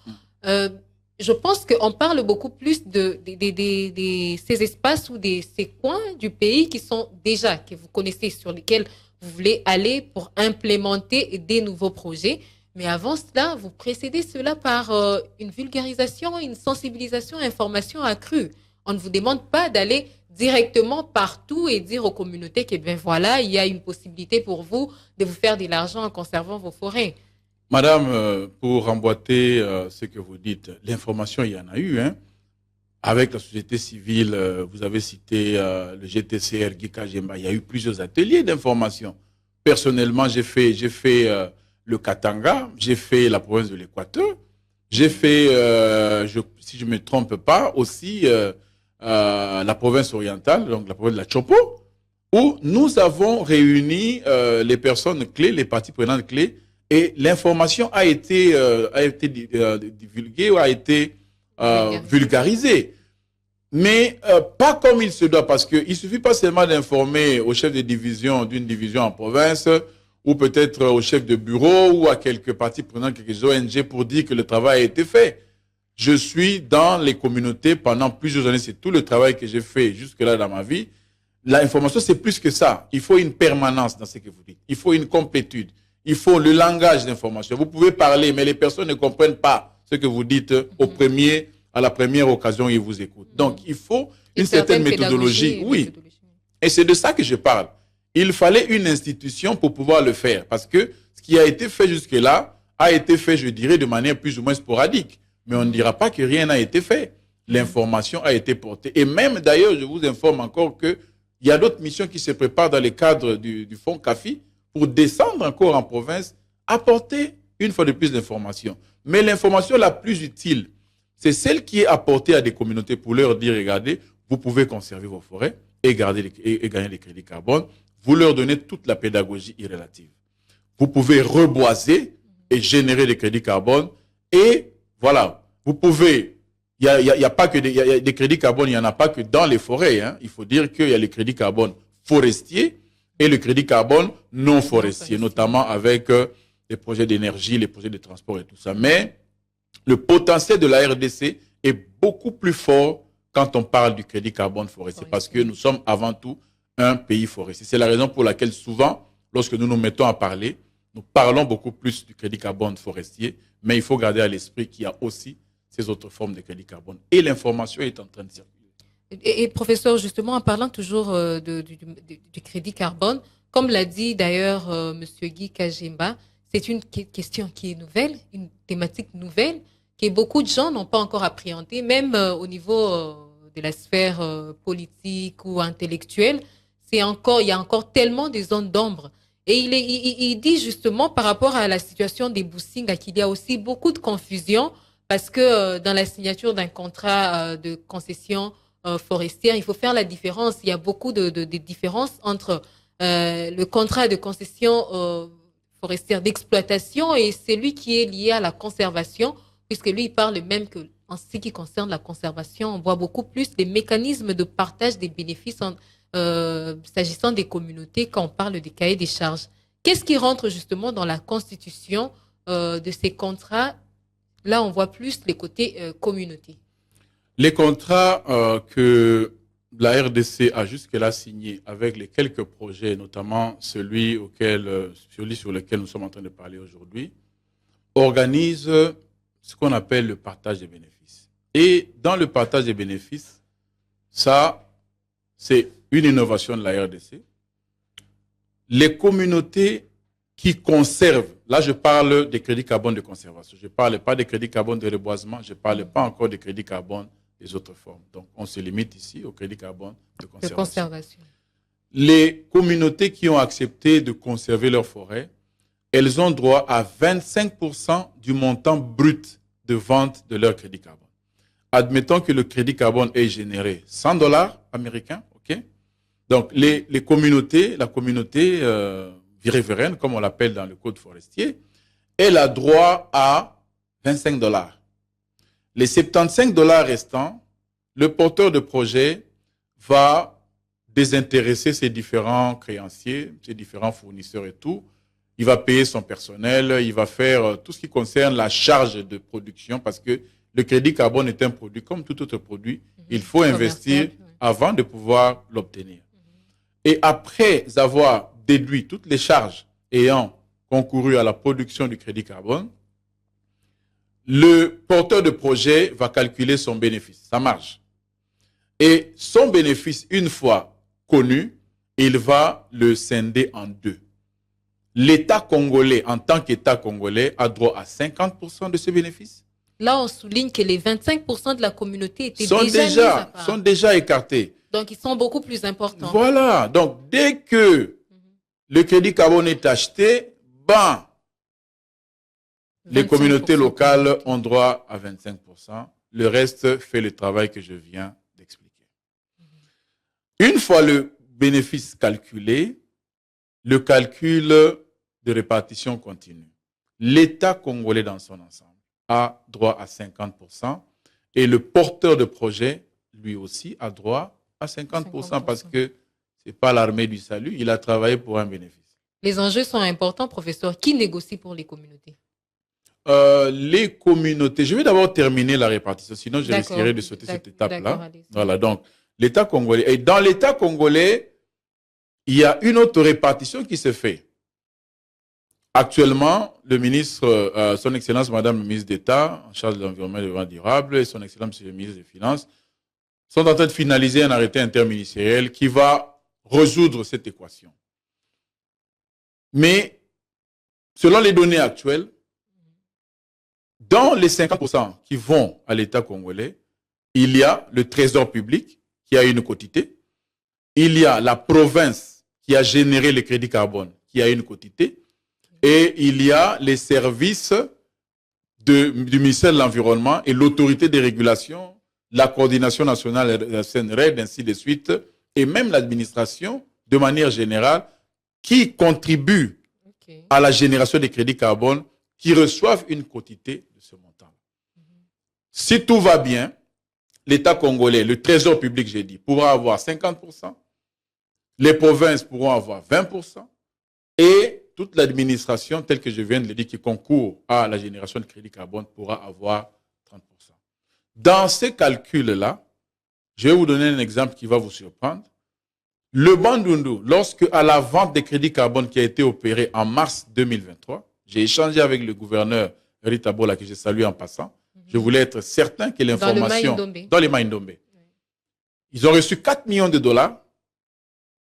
je pense qu'on parle beaucoup plus de ces espaces ou ces coins du pays qui sont déjà, que vous connaissez, sur lesquels vous voulez aller pour implémenter des nouveaux projets. Mais avant cela, vous précédez cela par une vulgarisation, une sensibilisation, information accrue. On ne vous demande pas d'aller directement partout et dire aux communautés que, ben voilà, il y a une possibilité pour vous de vous faire de l'argent en conservant vos forêts. Madame, pour emboîter ce que vous dites, l'information, il y en a eu, hein. Avec la société civile, vous avez cité le GTCR, Guy Kajemba, il y a eu plusieurs ateliers d'information. Personnellement, j'ai fait le Katanga, j'ai fait la province de l'Équateur, j'ai fait, si je ne me trompe pas, aussi la province orientale, donc la province de la Chopo, où nous avons réuni les personnes clés, les parties prenantes clés, et l'information a été divulguée ou a été vulgarisée. Mais pas comme il se doit, parce qu'il ne suffit pas seulement d'informer au chef de division d'une division en province, ou peut-être au chef de bureau, ou à quelques parties prenantes, quelques ONG, pour dire que le travail a été fait. Je suis dans les communautés pendant plusieurs années, c'est tout le travail que j'ai fait jusque-là dans ma vie. L'information, c'est plus que ça. Il faut une permanence dans ce que vous dites. Il faut une complétude. Il faut le langage d'information. Vous pouvez parler, mais les personnes ne comprennent pas ce que vous dites à la première occasion où ils vous écoutent. Donc, il faut une certaine méthodologie. Oui. Et c'est de ça que je parle. Il fallait une institution pour pouvoir le faire. Parce que ce qui a été fait jusque-là a été fait, je dirais, de manière plus ou moins sporadique. Mais on ne dira pas que rien n'a été fait. L'information a été portée. Et même, d'ailleurs, je vous informe encore qu'il y a d'autres missions qui se préparent dans le cadre du fonds CAFI pour descendre encore en province, apporter une fois de plus d'informations. Mais l'information la plus utile, c'est celle qui est apportée à des communautés pour leur dire, regardez, vous pouvez conserver vos forêts et gagner les crédits carbone. Vous leur donnez toute la pédagogie irrélative. Vous pouvez reboiser et générer des crédits carbone et voilà, vous pouvez, il y a pas que il y a des crédits carbone, il n'y en a pas que dans les forêts. Hein. Il faut dire qu'il y a les crédits carbone forestiers et le crédit carbone non forestier, notamment avec les projets d'énergie, les projets de transport et tout ça. Mais le potentiel de la RDC est beaucoup plus fort quand on parle du crédit carbone forestier, parce que nous sommes avant tout un pays forestier. C'est la raison pour laquelle souvent, lorsque nous nous mettons à parler, nous parlons beaucoup plus du crédit carbone forestier, mais il faut garder à l'esprit qu'il y a aussi ces autres formes de crédit carbone. Et l'information est en train de circuler. Et professeur, justement, en parlant toujours du crédit carbone, comme l'a dit d'ailleurs Monsieur Guy Kajimba, c'est une question qui est nouvelle, une thématique nouvelle, que beaucoup de gens n'ont pas encore appréhendée, même au niveau de la sphère politique ou intellectuelle. Il y a encore tellement de zones d'ombre. Et il dit justement par rapport à la situation des Businga qu'il y a aussi beaucoup de confusion parce que dans la signature d'un contrat de concession forestière, il faut faire la différence. Il y a beaucoup de différences entre le contrat de concession forestière d'exploitation et celui qui est lié à la conservation, puisque lui, il parle même que en ce qui concerne la conservation, on voit beaucoup plus des mécanismes de partage des bénéfices s'agissant des communautés quand on parle des cahiers des charges. Qu'est-ce qui rentre justement dans la constitution de ces contrats? Là, on voit plus les côtés communauté. Les contrats que la RDC a jusque-là signés avec les quelques projets, notamment celui sur lequel nous sommes en train de parler aujourd'hui, organisent ce qu'on appelle le partage des bénéfices. Et dans le partage des bénéfices, ça, c'est une innovation de la RDC. Les communautés qui conservent, là je parle des crédits carbone de conservation, je ne parle pas des crédits carbone de reboisement, je ne parle pas encore des crédits carbone des autres formes. Donc on se limite ici au crédit carbone de conservation. Les communautés qui ont accepté de conserver leur forêt, elles ont droit à 25% du montant brut de vente de leur crédit carbone. Admettons que le crédit carbone est généré $100 américains, ok? Donc les communautés, la communauté riveraine, comme on l'appelle dans le code forestier, elle a droit à $25. Les $75 restants, le porteur de projet va désintéresser ses différents créanciers, ses différents fournisseurs et tout. Il va payer son personnel, il va faire tout ce qui concerne la charge de production parce que le crédit carbone est un produit comme tout autre produit. Il faut investir avant de pouvoir l'obtenir. Et après avoir déduit toutes les charges ayant concouru à la production du crédit carbone, le porteur de projet va calculer son bénéfice, sa marge. Et son bénéfice, une fois connu, il va le scinder en deux. L'État congolais, en tant qu'État congolais, a droit à 50% de ce bénéfice. Là, on souligne que les 25% de la communauté étaient sont déjà écartés. Donc, ils sont beaucoup plus importants. Voilà. Donc, dès que le crédit carbone est acheté, les communautés locales ont droit à 25%. Le reste fait le travail que je viens d'expliquer. Une fois le bénéfice calculé, le calcul de répartition continue. L'État congolais dans son ensemble a droit à 50% et le porteur de projet, lui aussi, a droit à 50% parce que ce n'est pas l'armée du salut, il a travaillé pour un bénéfice. Les enjeux sont importants, professeur. Qui négocie pour les communautés? Les communautés. Je vais d'abord terminer la répartition, sinon je risquerai de sauter cette étape-là. Voilà, donc l'État congolais. Et dans l'État congolais, il y a une autre répartition qui se fait. Actuellement, le ministre, son Excellence Madame le ministre d'État, en charge de l'environnement et du développement durable, et son Excellence Monsieur le ministre des Finances, sont en train de finaliser un arrêté interministériel qui va résoudre cette équation. Mais, selon les données actuelles, dans les 50% qui vont à l'État congolais, il y a le trésor public qui a une quotité, il y a la province qui a généré le crédit carbone qui a une quotité, et il y a les services du ministère de l'Environnement et l'autorité des régulations, la coordination nationale de la CNRED, ainsi de suite, et même l'administration, de manière générale, qui contribuent à la génération des crédits carbone, qui reçoivent une quotité de ce montant. Si tout va bien, l'État congolais, le trésor public, j'ai dit, pourra avoir 50%, les provinces pourront avoir 20%, et toute l'administration, telle que je viens de le dire, qui concourt à la génération de crédit carbone, pourra avoir 30%. Dans ces calculs-là, je vais vous donner un exemple qui va vous surprendre. Le Bandundu, lorsque à la vente des crédits carbone qui a été opérée en mars 2023, j'ai échangé avec le gouverneur Rita Bola, que je salue en passant. Je voulais être certain que l'information dans les Maïndombe. Ils ont reçu 4 millions de dollars.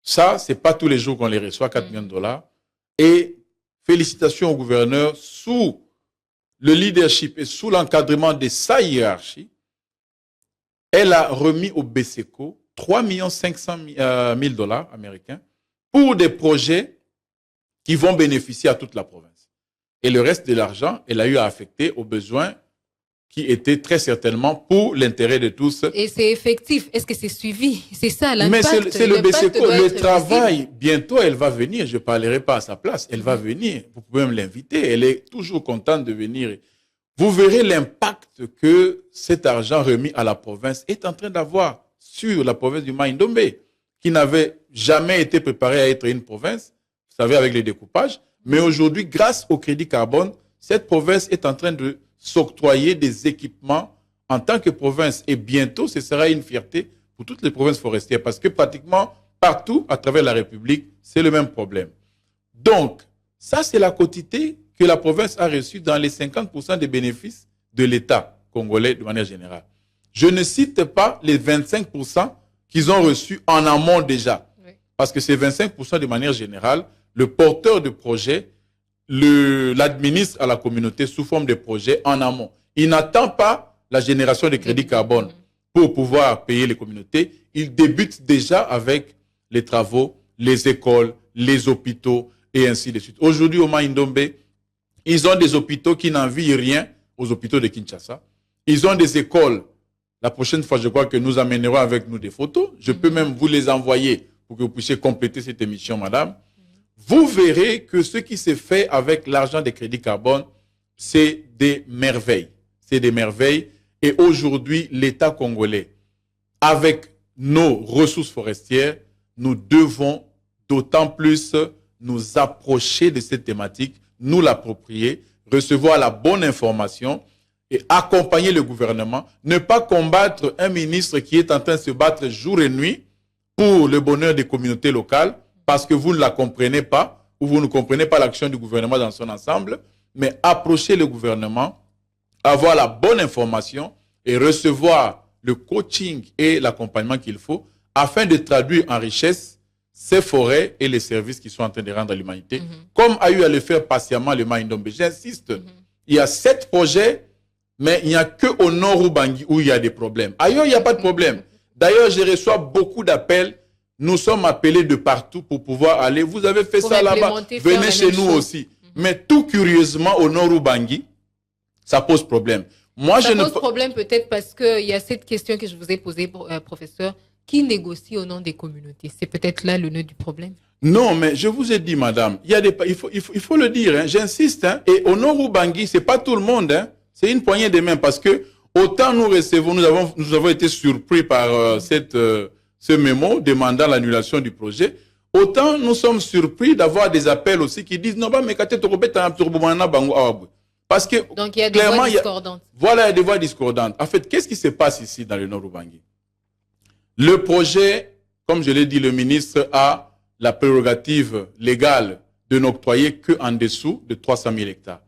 Ça, c'est pas tous les jours qu'on les reçoit, 4 millions de dollars. Et félicitations au gouverneur, sous le leadership et sous l'encadrement de sa hiérarchie, elle a remis au BCECO 3 500 000 dollars américains pour des projets qui vont bénéficier à toute la province. Et le reste de l'argent, elle a eu à affecter aux besoins qui étaient très certainement pour l'intérêt de tous. Et c'est effectif. Est-ce que c'est suivi? C'est ça l'impact. Mais c'est le BCECO. Le travail, bientôt, elle va venir. Je ne parlerai pas à sa place. Elle va venir. Vous pouvez même l'inviter. Elle est toujours contente de venir. Vous verrez l'impact que cet argent remis à la province est en train d'avoir sur la province du Maïndombe, qui n'avait jamais été préparée à être une province, vous savez, avec les découpages. Mais aujourd'hui, grâce au crédit carbone, cette province est en train de s'octroyer des équipements en tant que province. Et bientôt, ce sera une fierté pour toutes les provinces forestières, parce que pratiquement partout à travers la République, c'est le même problème. Donc, ça, c'est la quotité que la province a reçue dans les 50% des bénéfices de l'État congolais de manière générale. Je ne cite pas les 25% qu'ils ont reçus en amont déjà. Oui. Parce que ces 25% de manière générale, le porteur de projet l'administre à la communauté sous forme de projets en amont. Il n'attend pas la génération de crédits carbone pour pouvoir payer les communautés. Il débute déjà avec les travaux, les écoles, les hôpitaux et ainsi de suite. Aujourd'hui, au Maïndombe, ils ont des hôpitaux qui n'envient rien aux hôpitaux de Kinshasa. Ils ont des écoles. La prochaine fois, je crois que nous amènerons avec nous des photos. Je peux même vous les envoyer pour que vous puissiez compléter cette émission, madame. Vous verrez que ce qui s'est fait avec l'argent des crédits carbone, c'est des merveilles. C'est des merveilles. Et aujourd'hui, l'État congolais, avec nos ressources forestières, nous devons d'autant plus nous approcher de cette thématique, nous l'approprier, recevoir la bonne information et accompagner le gouvernement. Ne pas combattre un ministre qui est en train de se battre jour et nuit pour le bonheur des communautés locales, parce que vous ne la comprenez pas, ou vous ne comprenez pas l'action du gouvernement dans son ensemble, mais approcher le gouvernement, avoir la bonne information et recevoir le coaching et l'accompagnement qu'il faut afin de traduire en richesse ces forêts et les services qui sont en train de rendre à l'humanité, comme a eu à le faire patiemment le Maïndombe. J'insiste, il y a 7 projets, mais il n'y a qu'au nord Ubangi où il y a des problèmes. Ailleurs, il n'y a pas de problème. D'ailleurs, je reçois beaucoup d'appels. Nous sommes appelés de partout pour pouvoir aller. Vous avez fait ça là-bas. Venez chez nous aussi. Mais tout curieusement, au nord Ubangi, ça pose problème. Moi, ça pose problème peut-être parce qu'il y a cette question que je vous ai posée, professeur. Qui négocie au nom des communautés? C'est peut-être là le nœud du problème. Non, mais je vous ai dit, madame, il faut le dire, hein, j'insiste. Hein, et au nord Ubangi, ce n'est pas tout le monde. Hein, c'est une poignée de main parce que autant nous recevons, nous avons été surpris par ce mémo demandant l'annulation du projet. Autant nous sommes surpris d'avoir des appels aussi qui disent non, mais parce que donc il y a des voix discordantes. Voilà, il y a des voix discordantes. En fait, qu'est-ce qui se passe ici dans le Nord Ubangi? Le projet, comme je l'ai dit, le ministre a la prérogative légale de n'octroyer qu'en dessous de 300 000 hectares.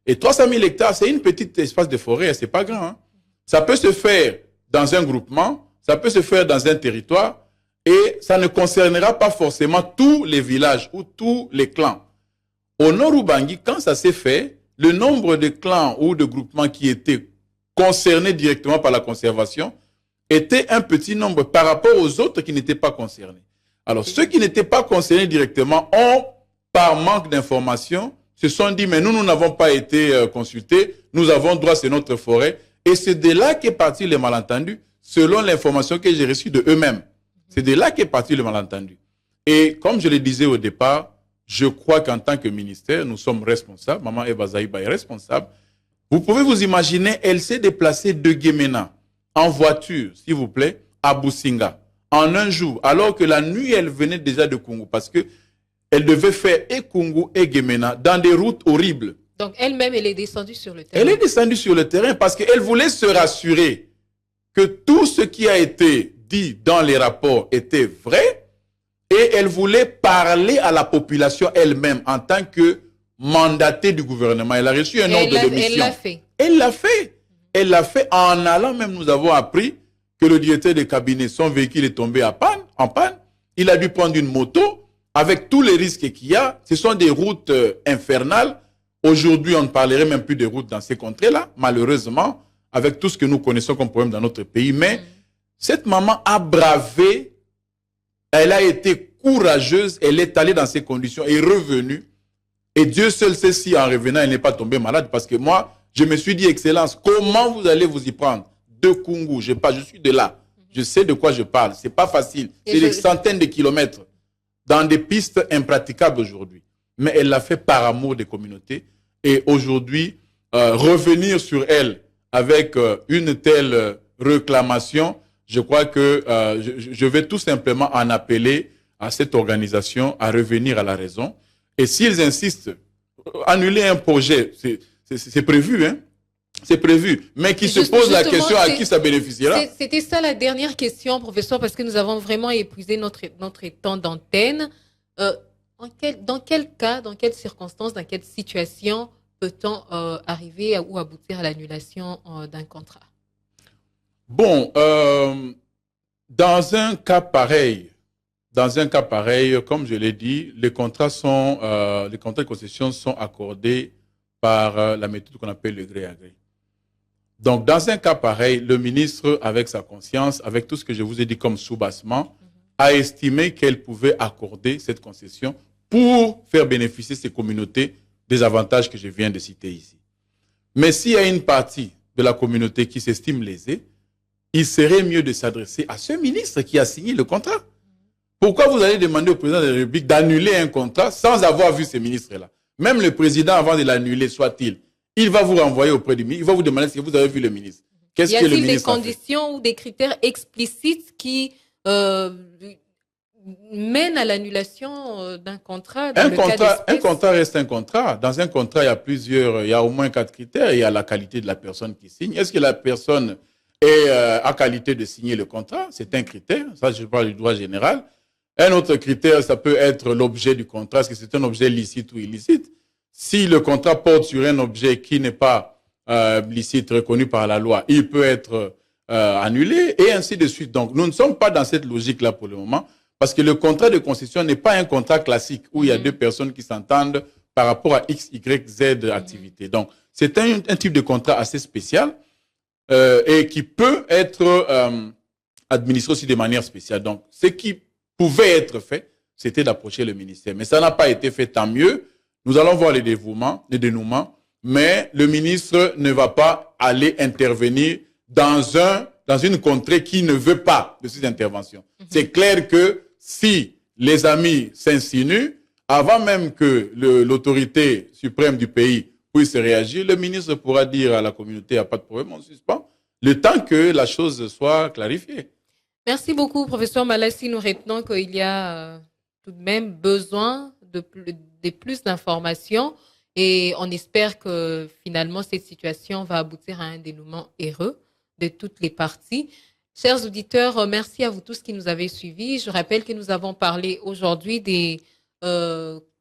Et 300 000 hectares, c'est une petite espace de forêt, c'est pas grand. Hein? Ça peut se faire dans un groupement, ça peut se faire dans un territoire et ça ne concernera pas forcément tous les villages ou tous les clans. Au Nord Ubangi, quand ça s'est fait, le nombre de clans ou de groupements qui étaient concernés directement par la conservation était un petit nombre par rapport aux autres qui n'étaient pas concernés. Alors, ceux qui n'étaient pas concernés directement ont, par manque d'informations, se sont dit, mais nous n'avons pas été consultés, nous avons droit, c'est notre forêt. Et c'est de là qu'est parti le malentendu, selon l'information que j'ai reçue de eux-mêmes. C'est de là qu'est parti le malentendu. Et comme je le disais au départ, je crois qu'en tant que ministère, nous sommes responsables. Maman Eva Zaïba est responsable. Vous pouvez vous imaginer, elle s'est déplacée de Guémena en voiture, s'il vous plaît, à Businga, en un jour, alors que la nuit, elle venait déjà de Kungu, parce que elle devait faire et Kungu et Guémena dans des routes horribles. Donc elle-même, elle est descendue sur le terrain. Elle est descendue sur le terrain parce qu'elle voulait se rassurer que tout ce qui a été dit dans les rapports était vrai et elle voulait parler à la population elle-même en tant que mandatée du gouvernement. Elle a reçu un ordre de mission. Elle l'a fait. Elle l'a fait. Elle l'a fait en allant même, nous avons appris que le directeur de cabinet, son véhicule est tombé en panne. Il a dû prendre une moto avec tous les risques qu'il y a. Ce sont des routes infernales. Aujourd'hui, on ne parlerait même plus de routes dans ces contrées-là, malheureusement, avec tout ce que nous connaissons comme problème dans notre pays. Mais cette maman a bravé, elle a été courageuse, elle est allée dans ces conditions et est revenue. Et Dieu seul sait si en revenant, elle n'est pas tombée malade. Parce que moi, je me suis dit, Excellence, comment vous allez vous y prendre? De Kungu, je suis de là. Je sais de quoi je parle. Ce n'est pas facile. C'est des centaines de kilomètres dans des pistes impraticables aujourd'hui. Mais elle l'a fait par amour des communautés. Et aujourd'hui, revenir sur elle avec une telle réclamation, je crois que je vais tout simplement en appeler à cette organisation à revenir à la raison. Et s'ils insistent, annuler un projet, c'est prévu, hein? C'est prévu. Mais qui se pose la question à qui ça bénéficiera? C'était ça la dernière question, professeur, parce que nous avons vraiment épuisé notre temps d'antenne. Dans quel cas, dans quelles circonstances, dans quelle situation peut-on arriver ou aboutir à l'annulation d'un contrat? Bon, dans un cas pareil, comme je l'ai dit, les contrats de concession sont accordés par la méthode qu'on appelle le gré à gré. Donc, dans un cas pareil, le ministre, avec sa conscience, avec tout ce que je vous ai dit comme soubassement, a estimé qu'elle pouvait accorder cette concession pour faire bénéficier ces communautés des avantages que je viens de citer ici. Mais s'il y a une partie de la communauté qui s'estime lésée, il serait mieux de s'adresser à ce ministre qui a signé le contrat. Pourquoi vous allez demander au président de la République d'annuler un contrat sans avoir vu ces ministres-là? Même le président, avant de l'annuler, soit-il, il va vous renvoyer auprès du ministre, il va vous demander si vous avez vu le ministre. Qu'est-ce que le ministre a fait? Y a-t-il des conditions ou des critères explicites qui mènent à l'annulation d'un contrat dans le cas d'espèce? Un contrat reste un contrat. Dans un contrat, il y a au moins 4 critères. Il y a la qualité de la personne qui signe. Est-ce que la personne a qualité de signer le contrat? C'est un critère. Ça, je parle du droit général. Un autre critère, ça peut être l'objet du contrat. Est-ce que c'est un objet licite ou illicite? Si le contrat porte sur un objet qui n'est pas licite, reconnu par la loi, il peut être annulé et ainsi de suite. Donc, nous ne sommes pas dans cette logique-là pour le moment parce que le contrat de concession n'est pas un contrat classique où il y a deux personnes qui s'entendent par rapport à X, Y, Z activités. Donc, c'est un type de contrat assez spécial et qui peut être administré aussi de manière spéciale. Donc, ce qui pouvait être fait, c'était d'approcher le ministère. Mais ça n'a pas été fait, tant mieux. Nous allons voir les dénouements, mais le ministre ne va pas aller intervenir dans une contrée qui ne veut pas de ces interventions. C'est clair que si les amis s'insinuent, avant même que l'autorité suprême du pays puisse réagir, le ministre pourra dire à la communauté, il n'y a pas de problème, on suspend, le temps que la chose soit clarifiée. Merci beaucoup, professeur Malassi. Nous retenons qu'il y a tout de même besoin de plus d'informations et on espère que finalement cette situation va aboutir à un dénouement heureux de toutes les parties. Chers auditeurs, merci à vous tous qui nous avez suivis. Je rappelle que nous avons parlé aujourd'hui des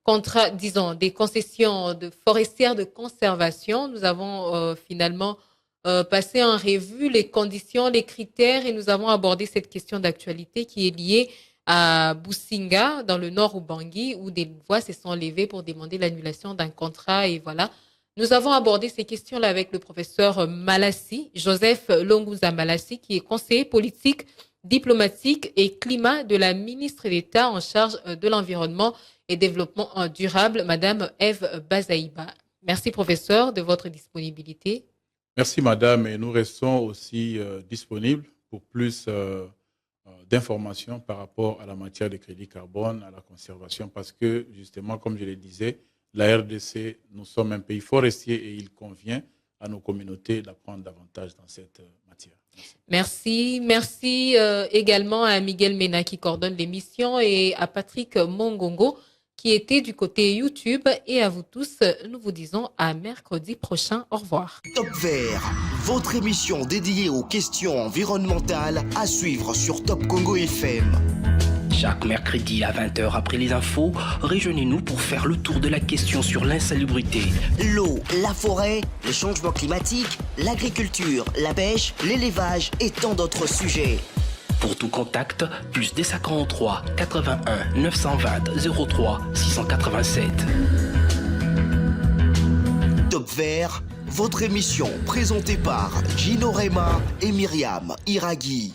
contrats, disons, des concessions forestières de conservation. Nous avons finalement passé en revue les conditions, les critères et nous avons abordé cette question d'actualité qui est liée à Businga, dans le nord Ubangi, où des voix se sont levées pour demander l'annulation d'un contrat. Et voilà, nous avons abordé ces questions-là avec le professeur Malassi, Joseph Longuza Malassi, qui est conseiller politique, diplomatique et climat de la ministre d'État en charge de l'environnement et développement durable, Madame Ève Bazaïba. Merci, professeur, de votre disponibilité. Merci, madame, et nous restons aussi disponibles pour plus d'informations par rapport à la matière de crédit carbone, à la conservation, parce que, justement, comme je le disais, la RDC, nous sommes un pays forestier et il convient à nos communautés d'apprendre davantage dans cette matière. Merci. Merci également à Miguel Mena qui coordonne l'émission et à Patrick Mongongo qui était du côté YouTube. Et à vous tous, nous vous disons à mercredi prochain. Au revoir. Top Vert, votre émission dédiée aux questions environnementales à suivre sur Top Congo FM. Chaque mercredi à 20h après les infos, rejoignez-nous pour faire le tour de la question sur l'insalubrité. L'eau, la forêt, les changements climatiques, l'agriculture, la pêche, l'élevage et tant d'autres sujets. Pour tout contact, plus des 43 81 920 03 687. Top Vert, votre émission présentée par Gino Rema et Myriam Iraghi.